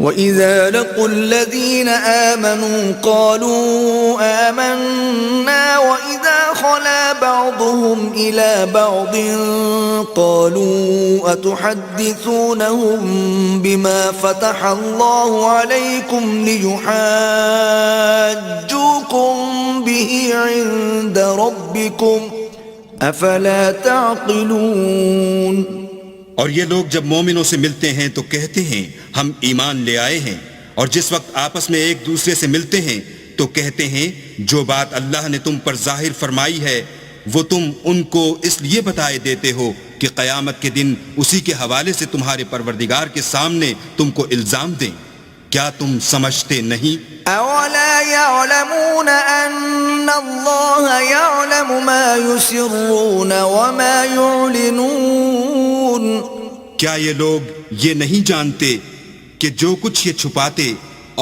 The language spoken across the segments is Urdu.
وَإِذَا لَقُوا الَّذِينَ آمَنُوا قَالُوا آمَنَّا وَإِذَا خَلَا بَعْضُهُمْ إِلَى بَعْضٍ قَالُوا أَتُحَدِّثُونَهُم بِمَا فَتَحَ اللَّهُ عَلَيْكُمْ لِيُحَاجُّوكُم بِهِ عِندَ رَبِّكُمْ أَفَلَا تَعْقِلُونَ۔ اور یہ لوگ جب مومنوں سے ملتے ہیں تو کہتے ہیں ہم ایمان لے آئے ہیں، اور جس وقت آپس میں ایک دوسرے سے ملتے ہیں تو کہتے ہیں جو بات اللہ نے تم پر ظاہر فرمائی ہے وہ تم ان کو اس لیے بتائے دیتے ہو کہ قیامت کے دن اسی کے حوالے سے تمہارے پروردگار کے سامنے تم کو الزام دیں۔ کیا تم سمجھتے نہیں؟ اولا يعلمون ان اللہ يعلم ما يسرون وما يعلنون۔ کیا یہ لوگ یہ نہیں جانتے کہ جو کچھ یہ چھپاتے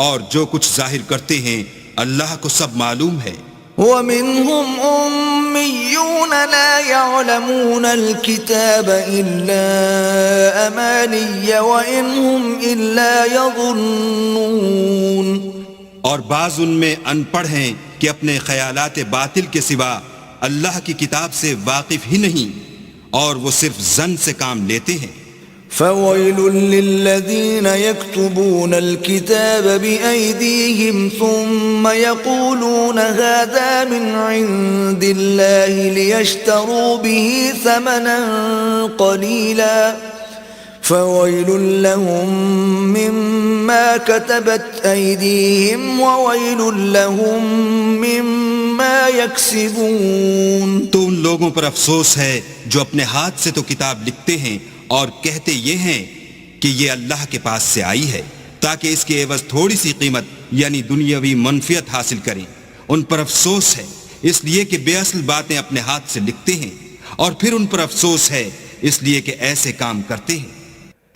اور جو کچھ ظاہر کرتے ہیں اللہ کو سب معلوم ہے۔ وَمِنْهُمْ أُمِّيُّونَ لَا يَعْلَمُونَ الْكِتَابَ إِلَّا أَمَانِيَّ وَإِنْ هُمْ إِلَّا يَظُنُّونَ۔ اور بعض ان میں ان پڑھ ہیں کہ اپنے خیالات باطل کے سوا اللہ کی کتاب سے واقف ہی نہیں، اور وہ صرف ظن سے کام لیتے ہیں۔ فَوَيْلٌ لِّلَّذِينَ يَكْتُبُونَ الْكِتَابَ بِأَيْدِيهِمْ ثُمَّ يَقُولُونَ هَذَا مِنْ عِندِ اللَّهِ لِيَشْتَرُوا بِهِ ثَمَنًا قَلِيلًا فَوَيْلٌ لَّهُم مِّمَّا كَتَبَتْ أَيْدِيهِمْ وَوَيْلٌ لَّهُم مِّمَّا يَكْسِبُونَ۔ تو ان لوگوں پر افسوس ہے جو اپنے ہاتھ سے تو کتاب لکھتے ہیں اور کہتے یہ ہیں کہ یہ اللہ کے پاس سے آئی ہے تاکہ اس کے عوض تھوڑی سی قیمت یعنی دنیاوی منفعت حاصل کریں۔ ان پر افسوس ہے اس لیے کہ بے اصل باتیں اپنے ہاتھ سے لکھتے ہیں، اور پھر ان پر افسوس ہے اس لیے کہ ایسے کام کرتے ہیں۔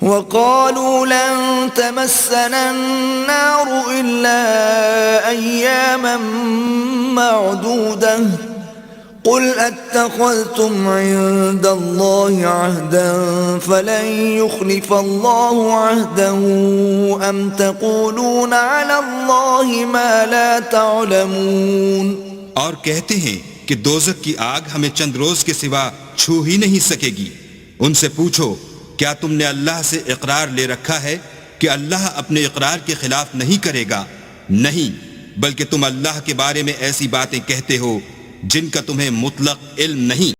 وَقَالُوا لَن تَمَسَّنَا النَّارُ إِلَّا أَيَّامًا مَّعْدُودَةً قُلْ أَتَّخَذْتُمْ عِندَ اللَّهِ عَهْدًا فَلَن يُخْلِفَ اللَّهُ عَهْدَهُ أَمْ تَقُولُونَ عَلَى اللَّهِ مَا لَا تَعْلَمُونَ۔ اور کہتے ہیں کہ دوزخ کی آگ ہمیں چند روز کے سوا چھو ہی نہیں سکے گی۔ ان سے پوچھو کیا تم نے اللہ سے اقرار لے رکھا ہے کہ اللہ اپنے اقرار کے خلاف نہیں کرے گا؟ نہیں، بلکہ تم اللہ کے بارے میں ایسی باتیں کہتے ہو جن کا تمہیں مطلق علم نہیں۔